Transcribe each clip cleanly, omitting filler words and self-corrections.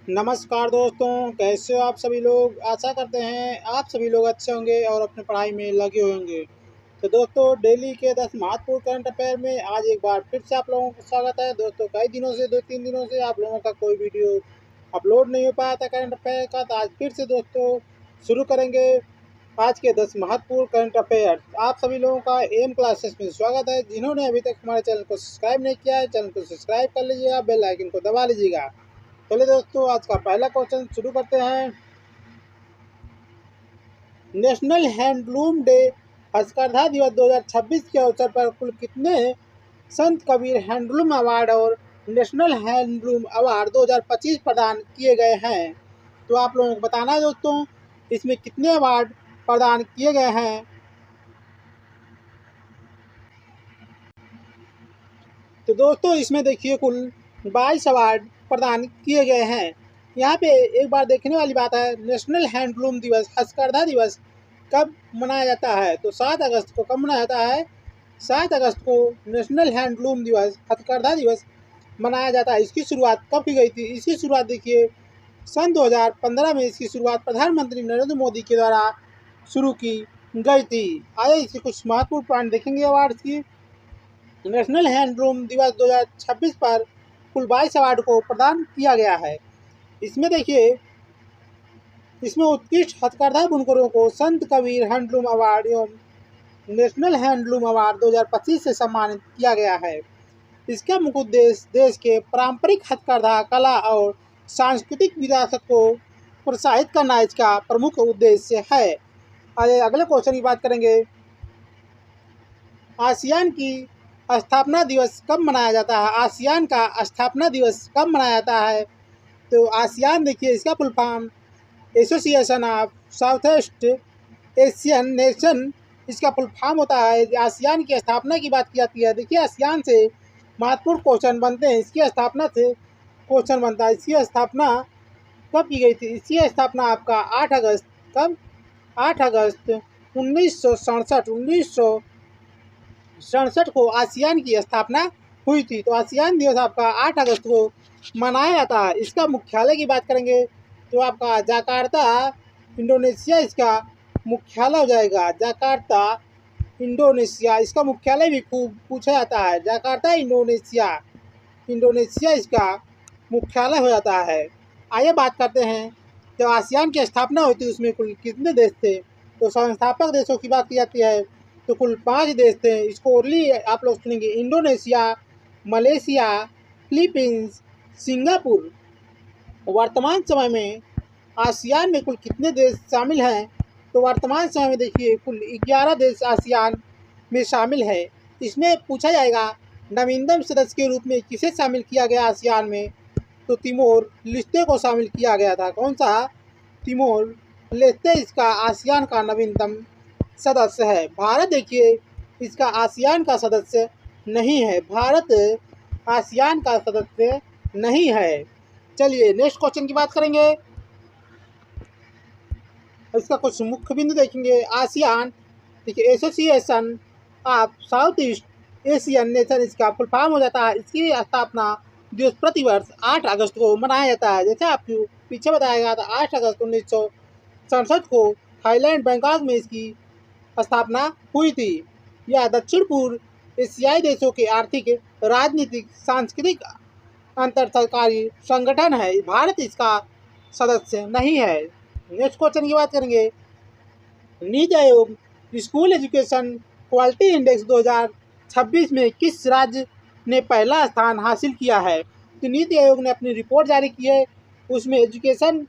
नमस्कार दोस्तों, कैसे हो आप सभी लोग। आशा करते हैं आप सभी लोग अच्छे होंगे और अपनी पढ़ाई में लगे होंगे। तो दोस्तों, डेली के 10 महत्वपूर्ण करंट अफेयर में आज एक बार फिर से आप लोगों का स्वागत है। दोस्तों, कई दिनों से 2-3 दिनों से आप लोगों का कोई वीडियो अपलोड नहीं हो पाया था करंट अफेयर का, तो आज फिर से दोस्तों शुरू करेंगे आज के 10 महत्वपूर्ण करंट अफेयर। आप सभी लोगों का एम क्लासेस में स्वागत है। जिन्होंने अभी तक हमारे चैनल को सब्सक्राइब नहीं किया है, चैनल को सब्सक्राइब कर लीजिएगा, बेल आइकन को दबा लीजिएगा। चलिए दोस्तों, आज का पहला क्वेश्चन शुरू करते हैं। नेशनल हैंडलूम डे हस्तकरघा दिवस 2026 के अवसर पर कुल कितने संत कबीर हैंडलूम अवार्ड और नेशनल हैंडलूम अवार्ड 2025 प्रदान किए गए हैं? तो आप लोगों को बताना है दोस्तों, इसमें कितने अवार्ड प्रदान किए गए हैं। तो दोस्तों, इसमें देखिए कुल 22 अवार्ड प्रदान किए गए हैं। यहाँ पे एक बार देखने वाली बात है, नेशनल हैंडलूम दिवस हस्तकरघा दिवस कब मनाया जाता है? तो 7 अगस्त को कब मनाया जाता है? 7 अगस्त को नेशनल हैंडलूम दिवस हथकरघा दिवस मनाया जाता है। इसकी शुरुआत कब की गई थी? इसकी शुरुआत देखिए सन 2015 में इसकी शुरुआत प्रधानमंत्री नरेंद्र मोदी के द्वारा शुरू की गई थी। आइए इसके कुछ महत्वपूर्ण पॉइंट देखेंगे अवार्ड की। नेशनल हैंडलूम दिवस 2026 पर कुल 22 अवार्ड को प्रदान किया गया है। इसमें देखिए, इसमें उत्कृष्ट हथकरघा बुनकरों को संत कबीर हैंडलूम अवार्ड एवं नेशनल हैंडलूम अवार्ड 2025 से सम्मानित किया गया है। इसका मुख्य उद्देश्य देश के पारंपरिक हथकरघा कला और सांस्कृतिक विरासत को प्रोत्साहित करना इसका प्रमुख उद्देश्य है। आइए अगले क्वेश्चन की बात करेंगे। आसियान की स्थापना दिवस कब मनाया जाता है? आसियान का स्थापना दिवस कब मनाया जाता है? तो आसियान देखिए, इसका full form association of south east Asian nation इसका फुल फॉर्म होता है। आसियान की स्थापना की बात की जाती है। देखिए, आसियान से महत्वपूर्ण क्वेश्चन बनते हैं। इसकी स्थापना से क्वेश्चन बनता है, इसकी स्थापना कब की गई थी? इसकी स्थापना आपका 8 अगस्त कब? 8 अगस्त 1967 को आसियान की स्थापना हुई थी। तो आसियान दिवस आपका 8 अगस्त को मनाया जाता है। इसका मुख्यालय की बात करेंगे तो आपका जकार्ता इंडोनेशिया इसका मुख्यालय हो जाएगा। जकार्ता इंडोनेशिया इसका मुख्यालय भी खूब पूछा जाता है। जकार्ता इंडोनेशिया इसका मुख्यालय हो जाता है। आइए बात करते हैं, जब आसियान की स्थापना हुई थी उसमें कुल कितने देश थे? तो संस्थापक देशों की बात की जाती है तो कुल 5 देश थे। इसको ओरली आप लोग सुनेंगे, इंडोनेशिया, मलेशिया, फिलीपींस, सिंगापुर। वर्तमान समय में आसियान में कुल कितने देश शामिल हैं? तो वर्तमान समय में देखिए कुल 11 देश आसियान में शामिल है। इसमें पूछा जाएगा नवीनतम सदस्य के रूप में किसे शामिल किया गया आसियान में? तो तिमोर लेस्ते को शामिल किया गया था। कौन सा? तिमोर लेस्ते इसका आसियान का नवीनतम सदस्य है। भारत देखिए इसका आसियान का सदस्य नहीं है। भारत आसियान का सदस्य नहीं है। चलिए नेक्स्ट क्वेश्चन की बात करेंगे। इसका कुछ मुख्य बिंदु देखेंगे। आसियान देखिए association of south east Asian nation इसका फुल फॉर्म हो जाता है। इसकी स्थापना दिवस प्रतिवर्ष 8 अगस्त को मनाया जाता है। जैसे आपको पीछे बताया गया था, 8 अगस्त 1967 को थाईलैंड बैंकॉक में इसकी स्थापना हुई थी। यह दक्षिण पूर्व एशियाई देशों के आर्थिक, राजनीतिक, सांस्कृतिक अंतर सरकारी संगठन है। भारत इसका सदस्य नहीं है। नेक्स्ट क्वेश्चन की बात करेंगे। NITI Aayog school education quality index 2026 में किस राज्य ने पहला स्थान हासिल किया है? तो नीति आयोग ने अपनी रिपोर्ट जारी की है, उसमें एजुकेशन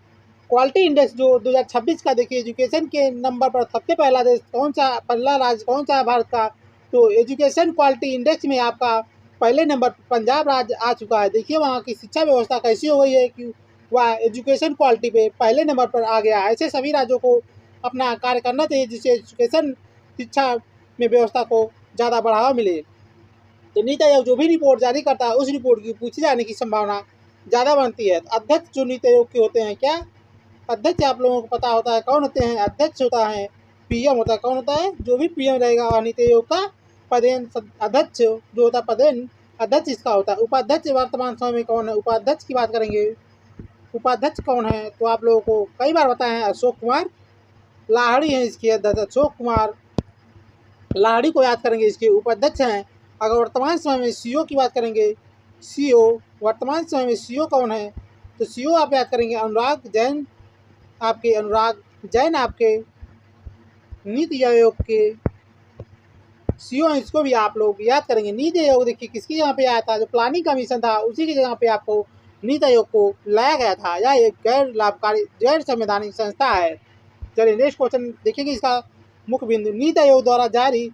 क्वालिटी इंडेक्स जो 2026 का देखिए, एजुकेशन के नंबर पर सबसे पहला देश कौन सा, पहला राज्य कौन सा है भारत का? तो एजुकेशन क्वालिटी इंडेक्स में आपका पहले नंबर पर पंजाब राज्य आ चुका है। देखिए वहाँ की शिक्षा व्यवस्था कैसी हो गई है कि वह एजुकेशन क्वालिटी पे पहले नंबर पर आ गया। ऐसे सभी राज्यों को अपना कार्य करना चाहिए जिससे एजुकेशन शिक्षा में व्यवस्था को ज़्यादा बढ़ावा मिले। तो नीति आयोग जो भी रिपोर्ट जारी करता है उस रिपोर्ट की पूछे जाने की संभावना ज़्यादा बनती है। अध्यक्ष जो नीति आयोग के होते हैं, क्या अध्यक्ष आप लोगों को पता होता है कौन होते हैं? अध्यक्ष होता है पीएम होता है। कौन होता है? जो भी पीएम रहेगा वह नीति आयोग का पदेन अध्यक्ष जो होता है, पदेन अध्यक्ष इसका होता है। उपाध्यक्ष वर्तमान समय में कौन है? उपाध्यक्ष की बात करेंगे उपाध्यक्ष कौन है, तो आप लोगों को कई बार बताए हैं अशोक कुमार लाहिड़ी हैं इसके अध्यक्ष। अशोक कुमार लाहिड़ी को याद करेंगे, इसके उपाध्यक्ष हैं। अगर वर्तमान समय में सीईओ की बात करेंगे, सीईओ वर्तमान समय में सीईओ कौन है, तो सीईओ आप याद करेंगे अनुराग जैन। अनुराग जैन आपके नीति आयोग के सीईओ हैं, इसको भी आप लोग याद करेंगे। नीति आयोग देखिए किसकी जगह पे आया था, जो प्लानिंग कमीशन था उसी की जगह पे आपको नीति आयोग को लाया गया था। यह एक गैर लाभकारी गैर संवैधानिक संस्था है। चलिए नेक्स्ट क्वेश्चन देखेंगे, इसका मुख्य बिंदु। नीति आयोग द्वारा जारी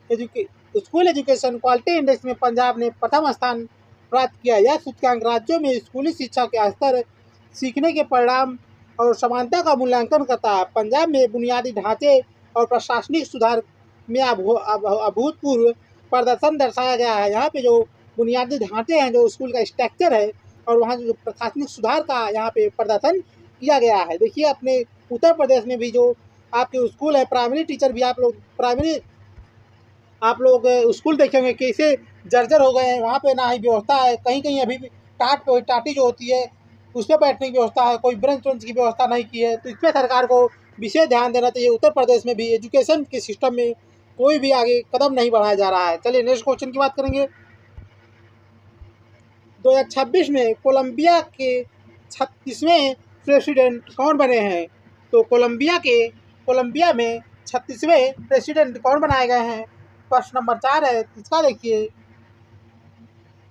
स्कूल एजुकेशन क्वालिटी इंडेक्स में पंजाब ने प्रथम स्थान प्राप्त किया। यह सूचकांक राज्यों में स्कूली शिक्षा के स्तर, सीखने के परिणाम और समानता का मूल्यांकन करता है। पंजाब में बुनियादी ढांचे और प्रशासनिक सुधार में अभूतपूर्व प्रदर्शन दर्शाया गया है। यहाँ पे जो बुनियादी ढांचे हैं, जो स्कूल का स्ट्रक्चर है, और वहाँ जो प्रशासनिक सुधार का यहाँ पे प्रदर्शन किया गया है। देखिए अपने उत्तर प्रदेश में भी जो आपके स्कूल है, प्राइमरी टीचर भी आप लोग स्कूल देखेंगे कैसे जर्जर हो गए हैं। वहाँ पे ना ही व्यवस्था है, कहीं कहीं अभी भी टाटी जो होती है उस पर बैठने की व्यवस्था है, कोई ब्रेंच व्रेंच की व्यवस्था नहीं की है। तो इस पर सरकार को विशेष ध्यान देना चाहिए। उत्तर प्रदेश में भी एजुकेशन के सिस्टम में कोई भी आगे कदम नहीं बढ़ाया जा रहा है। चलिए नेक्स्ट क्वेश्चन की बात करेंगे। 2026 में कोलंबिया के 36वें प्रेसिडेंट कौन बने हैं, तो कोलंबिया में 36वें प्रेसिडेंट कौन बनाए गए हैं। प्रश्न नंबर 4 है, इसका देखिए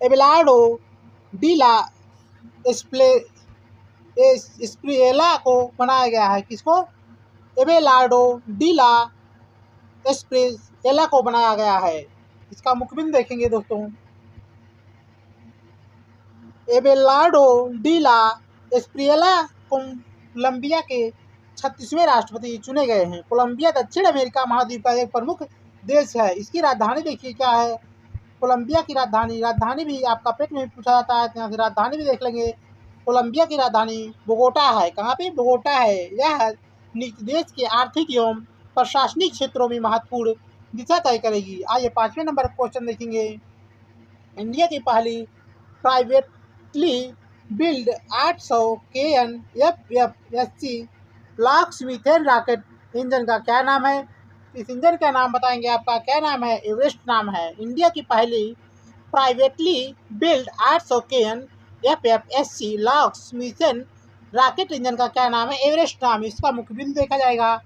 एबेलार्डो डी ला एस्प्रिएला को बनाया गया है। किसको, एबेलार्डो डी ला एस्प्रिएला को बनाया गया है। इसका मुख्य बिंदु देखेंगे दोस्तों, एबेलार्डो डी ला एस्प्रिएला कोलंबिया के 36वें राष्ट्रपति चुने गए हैं। कोलंबिया दक्षिण अमेरिका महाद्वीप का एक प्रमुख देश है। इसकी राजधानी देखिए क्या है, कोलंबिया की राजधानी भी आपका पेट में पूछा जाता है, यहाँ से राजधानी भी देख लेंगे। कोलंबिया की राजधानी बोगोटा है। कहाँ पे, बोगोटा है। यह देश के आर्थिक एवं प्रशासनिक क्षेत्रों में महत्वपूर्ण दिशा तय करेगी। आइए 5वें नंबर क्वेश्चन देखेंगे। इंडिया की पहली privately build 800 KN FFSC locks methane rocket engine का क्या नाम है। इस इंजन का नाम बताएंगे, आपका क्या नाम है, एवरेस्ट नाम है। इंडिया की पहली privately build 800 KN FFSC locks methane rocket engine का क्या नाम है, एवरेस्ट नाम। इसका मुख्य बिंदु देखा जाएगा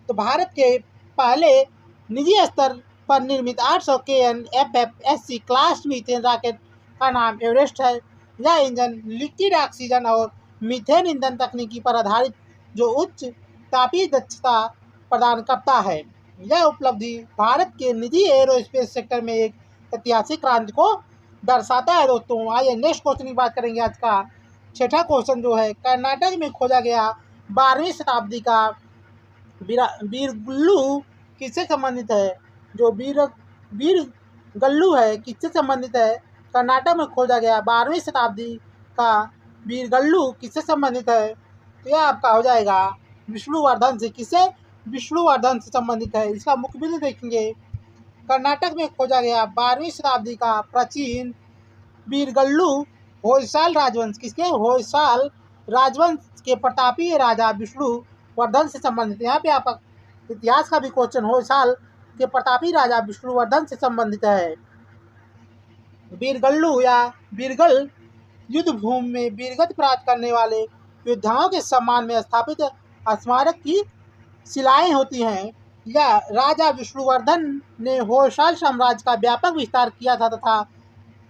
तो भारत के पहले निजी स्तर पर निर्मित 800 KN FFSC class methane rocket का नाम एवरेस्ट है। यह इंजन लिक्विड ऑक्सीजन और मीथेन ईंधन तकनीकी पर आधारित जो उच्च तापीय दक्षता प्रदान करता है। यह उपलब्धि भारत के निजी एरोस्पेस सेक्टर में एक ऐतिहासिक क्रांति को दर्शाता है। दोस्तों आइए नेक्स्ट क्वेश्चन की बात करेंगे। आज का छठा क्वेश्चन जो है, कर्नाटक में खोजा गया 12वीं शताब्दी का बीरगल्लू किससे संबंधित है। जो बीरगल्लू है किससे संबंधित है, कर्नाटक में खोजा गया 12वीं शताब्दी का बीरगल्लू किससे संबंधित है, तो यह आपका हो जाएगा विष्णुवर्धन से। किससे, विष्णुवर्धन से संबंधित है। इसका मुख्य बिंदु देखेंगे, कर्नाटक में खोजा गया 12वीं शताब्दी का प्राचीन बीरगल्लू होयसाल राजवंश, किसके, होयसाल राजवंश के प्रतापीय राजा विष्णुवर्धन से संबंधित। यहाँ पे आपका इतिहास का भी क्वेश्चन होयसाल के प्रतापी राजा विष्णुवर्धन से संबंधित है। बीरगल्लू या बीरगल युद्ध भूमि में वीरगति प्राप्त करने वाले योद्धाओं के सम्मान में स्थापित स्मारक की शिलाएं होती हैं। यह राजा विष्णुवर्धन ने होयसाल साम्राज्य का व्यापक विस्तार किया था तथा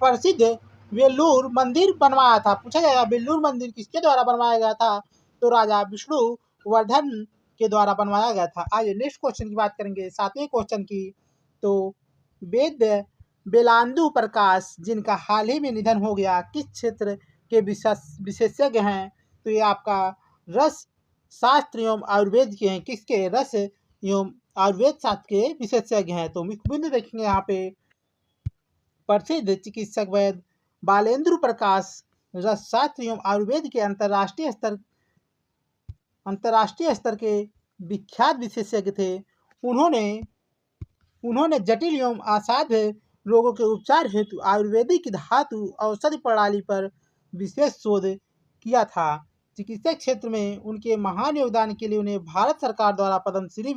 प्रसिद्ध वेल्लूर मंदिर बनवाया था। पूछा जाएगा वेल्लूर मंदिर किसके द्वारा बनवाया गया था, तो राजा विष्णुवर्धन के द्वारा बनवाया गया था। आइए नेक्स्ट क्वेश्चन की बात करेंगे, 7वें क्वेश्चन की। तो वेद बेलांदु प्रकाश जिनका हाल ही में निधन हो गया किस क्षेत्र के विशेषज्ञ हैं, तो ये आपका रस शास्त्र एवं आयुर्वेद के हैं। किसके, रस एवं आयुर्वेद शास्त्र के विशेषज्ञ हैं। तो मुख्य बिंदु देखेंगे यहाँ पे, प्रसिद्ध चिकित्सक वैद्य बालेंद्र प्रकाश रस शास्त्र एवं आयुर्वेद के अंतर्राष्ट्रीय स्तर के विख्यात विशेषज्ञ थे। उन्होंने जटिल एवं असाध्य रोगों के उपचार हेतु आयुर्वेदिक धातु औषधि प्रणाली पर विशेष शोध किया था। चिकित्सा क्षेत्र में उनके महान योगदान के लिए उन्हें भारत सरकार द्वारा पद्मश्री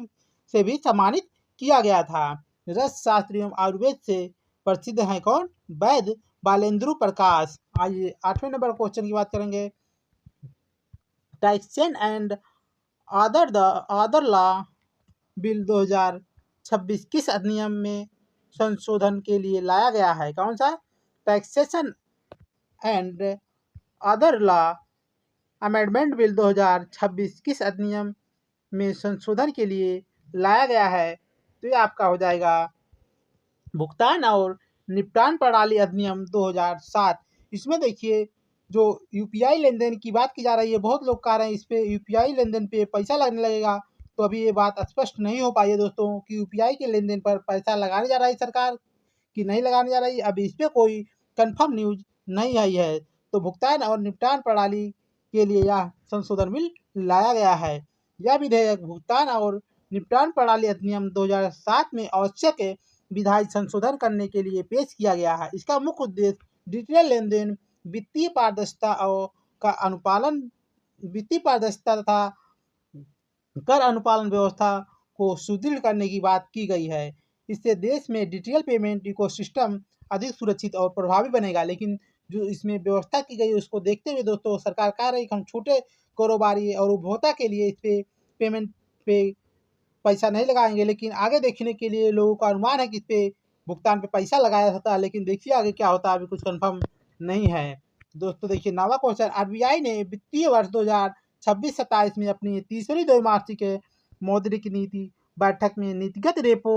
से भी सम्मानित किया गया था। रस शास्त्र एवं आयुर्वेद से प्रसिद्ध हैं कौन? वैद्य बालेंद्रु प्रकाश। आइए 8वें नंबर क्वेश्चन की बात करेंगे। Taxation and other law bill 2026 किस अधिनियम में संशोधन के लिए लाया गया है? कौन सा? Taxation and other law amendment bill 2026 किस अधिनियम में संशोधन के लिए लाया गया है? तो ये आपका हो जाएगा भुगतान और निपटान प्रणाली अधिनियम 2007। इसमें देखिए जो यूपीआई लेन देन की बात की जा रही है, बहुत लोग कह रहे हैं इस पे यूपीआई लेन देन पे पैसा लगने लगेगा। तो अभी ये बात स्पष्ट नहीं हो पाई है दोस्तों कि यूपीआई के लेन देन पर पैसा लगाने जा रही है सरकार कि नहीं लगाने जा रही। अभी इस पर कोई कंफर्म न्यूज नहीं आई है। तो भुगतान और निपटान प्रणाली के लिए यह संशोधन बिल लाया गया है। यह विधेयक भुगतान और निपटान प्रणाली अधिनियम 2007 में आवश्यक विधायी संशोधन करने के लिए पेश किया गया है। इसका मुख्य उद्देश्य डिजिटल लेन देन, वित्तीय पारदर्शिता तथा कर अनुपालन व्यवस्था को सुदृढ़ करने की बात की गई है। इससे देश में डिजिटल पेमेंट इकोसिस्टम अधिक सुरक्षित और प्रभावी बनेगा। लेकिन जो इसमें व्यवस्था की गई उसको देखते हुए दोस्तों सरकार कह रही है कि हम छोटे कारोबारी और उपभोक्ता के लिए इस पे पेमेंट पे पैसा नहीं लगाएंगे। लेकिन आगे देखने के लिए लोगों का अनुमान है कि इस पे भुगतान पे पैसा लगाया जाता है। लेकिन देखिए आगे क्या होता है, अभी कुछ कंफर्म नहीं है। दोस्तों देखिए 9वां क्वेश्चन, आरबीआई ने वित्तीय वर्ष 2026-27 में अपनी तीसरी द्वैमासिक मौद्रिक नीति बैठक में नीतिगत रेपो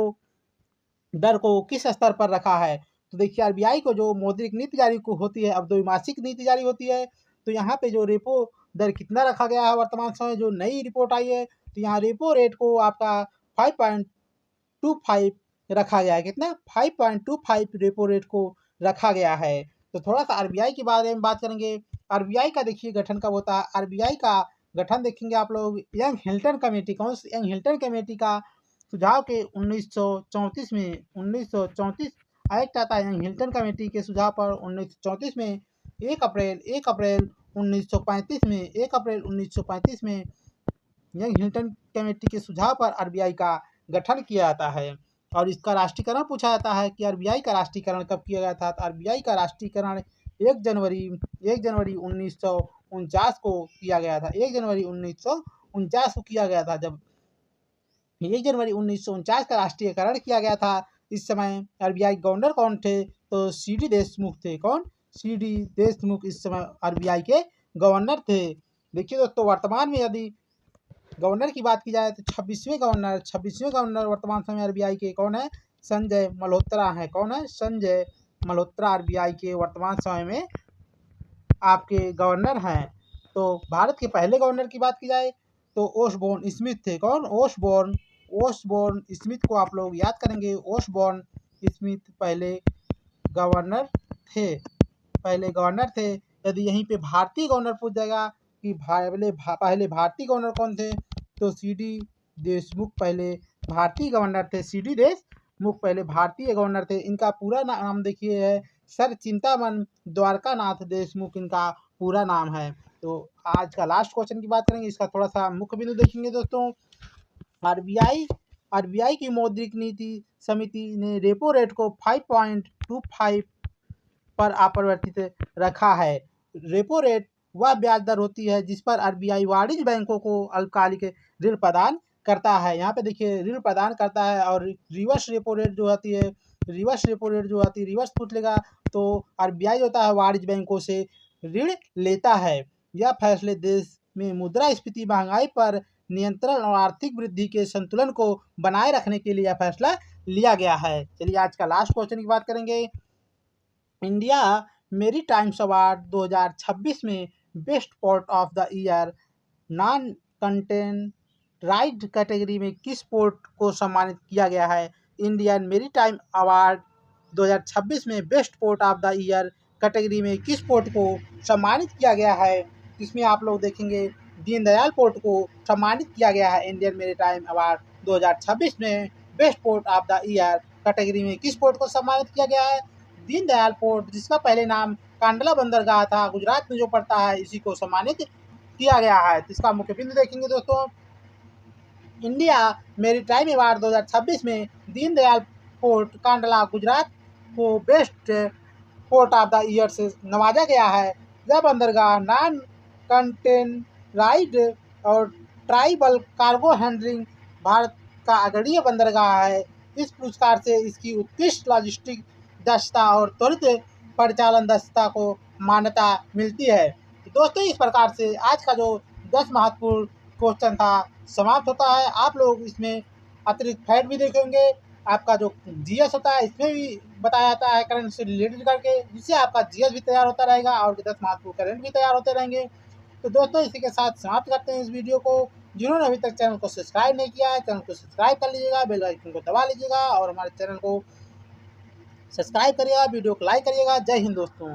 दर को किस स्तर पर रखा है? तो देखिए आरबीआई को जो मौद्रिक नीति जारी को होती है, अब द्वैमासिक नीति जारी होती है, तो यहाँ पे जो रेपो दर कितना रखा गया है वर्तमान समय जो नई रिपोर्ट आई है, तो यहाँ रेपो रेट को आपका 5.25 रखा गया है। कितना? 5.25 रेपो रेट को रखा गया है। तो थोड़ा सा आरबीआई के बारे में बात करेंगे। आरबीआई का देखिए गठन कब होता है? आरबीआई का गठन देखेंगे आप लोग यंग हिल्टन कमेटी। कौन सी? यंग हिल्टन कमेटी का सुझाव के 1934 में 1934 एक्ट आता है। यंग हिल्टन कमेटी के सुझाव पर 1934 में 1 अप्रैल 1935 में यंग हिल्टन कमेटी के सुझाव पर आरबीआई का गठन किया जाता है। और इसका राष्ट्रीयकरण पूछा जाता है कि आरबीआई का राष्ट्रीयकरण कब किया गया था? तो आरबीआई का राष्ट्रीयकरण 1 जनवरी 1949 को किया गया था। 1 जनवरी 1949 को किया गया था। जब 1 जनवरी 1949 का राष्ट्रीयकरण किया गया था, इस समय आरबीआई गवर्नर कौन थे? तो सीडी देशमुख थे। कौन? सीडी देशमुख इस समय आरबीआई के गवर्नर थे। देखिए दोस्तों वर्तमान में यदि गवर्नर की बात की जाए तो 26वें गवर्नर वर्तमान समय आरबीआई के कौन है? संजय मल्होत्रा है। कौन है? संजय मल्होत्रा आरबीआई के वर्तमान समय में आपके गवर्नर हैं। तो भारत के पहले गवर्नर की बात की जाए तो ओसबोर्न स्मिथ थे। कौन? ओसबोर्न स्मिथ को आप लोग याद करेंगे। ओसबोर्न स्मिथ पहले गवर्नर थे। यदि यहीं पे भारतीय गवर्नर पूछ जाएगा कि पहले भारतीय गवर्नर कौन थे, तो सीडी देशमुख पहले भारतीय गवर्नर थे। सीडी देशमुख पहले भारतीय गवर्नर थे। इनका पूरा नाम देखिए है सर चिंतामन द्वारकानाथ देशमुख इनका पूरा नाम है। तो आज का लास्ट क्वेश्चन की बात करेंगे, इसका थोड़ा सा मुख्य बिंदु देखेंगे दोस्तों। आरबीआई की मौद्रिक नीति समिति ने रेपो रेट को 5.25 पर अपरिवर्तित रखा है। रेपो रेट वह ब्याज दर होती है जिस पर आरबीआई वाणिज्य बैंकों को अल्पकालिक ऋण प्रदान करता है। यहाँ पे देखिए ऋण प्रदान करता है। और रिवर्स रेपो रेट जो होती है, रिवर्स पूछ लेगा तो आरबीआई होता है वाणिज्य बैंकों से ऋण लेता है। यह फैसले देश में मुद्रास्फीति, महंगाई पर नियंत्रण और आर्थिक वृद्धि के संतुलन को बनाए रखने के लिए यह फैसला लिया गया है। चलिए आज का लास्ट क्वेश्चन की बात करेंगे। इंडिया मैरीटाइम्स अवार्ड 2026 में best port of the year non containerized category में किस पोर्ट को सम्मानित किया गया है? इंडियन मैरीटाइम अवार्ड 2026 में best port of the year category में किस पोर्ट को सम्मानित किया गया है? इसमें आप लोग देखेंगे दीनदयाल पोर्ट को सम्मानित किया गया है। इंडियन मैरीटाइम अवार्ड 2026 में best port of the year category में किस पोर्ट को सम्मानित किया गया है? दीनदयाल पोर्ट, जिसका पहले नाम कांडला बंदरगाह था गुजरात में जो पड़ता है, इसी को सम्मानित किया गया है। तो इसका मुख्य बिंदु देखेंगे दोस्तों, इंडिया मेरीटाइम अवार्ड 2026 में दीनदयाल पोर्ट कांडला गुजरात को best port of the year से नवाजा गया है। यह बंदरगाह नॉन कंटेनराइज्ड और ट्राइबल कार्गो हैंडलिंग भारत का अग्रणीय बंदरगाह है। इस पुरस्कार से इसकी उत्कृष्ट लॉजिस्टिक दक्षता और त्वरित परिचालन दक्षता को मान्यता मिलती है। तो दोस्तों, इस प्रकार से आज का जो 10 महत्वपूर्ण क्वेश्चन था समाप्त होता है। आप लोग इसमें अतिरिक्त फैक्ट भी देखेंगे, आपका जो जीएस होता है इसमें भी बताया जाता है करंट से रिलेटेड करके, जिससे आपका जीएस भी तैयार होता रहेगा और 10 महत्वपूर्ण करंट भी तैयार होते रहेंगे। तो दोस्तों, इसी के साथ समाप्त करते हैं इस वीडियो को। जिन्होंने अभी तक चैनल को सब्सक्राइब नहीं किया है, चैनल को सब्सक्राइब कर लीजिएगा, बेल आइकन को दबा लीजिएगा और हमारे चैनल को सब्सक्राइब करिएगा, वीडियो को लाइक करिएगा। जय हिंद दोस्तों।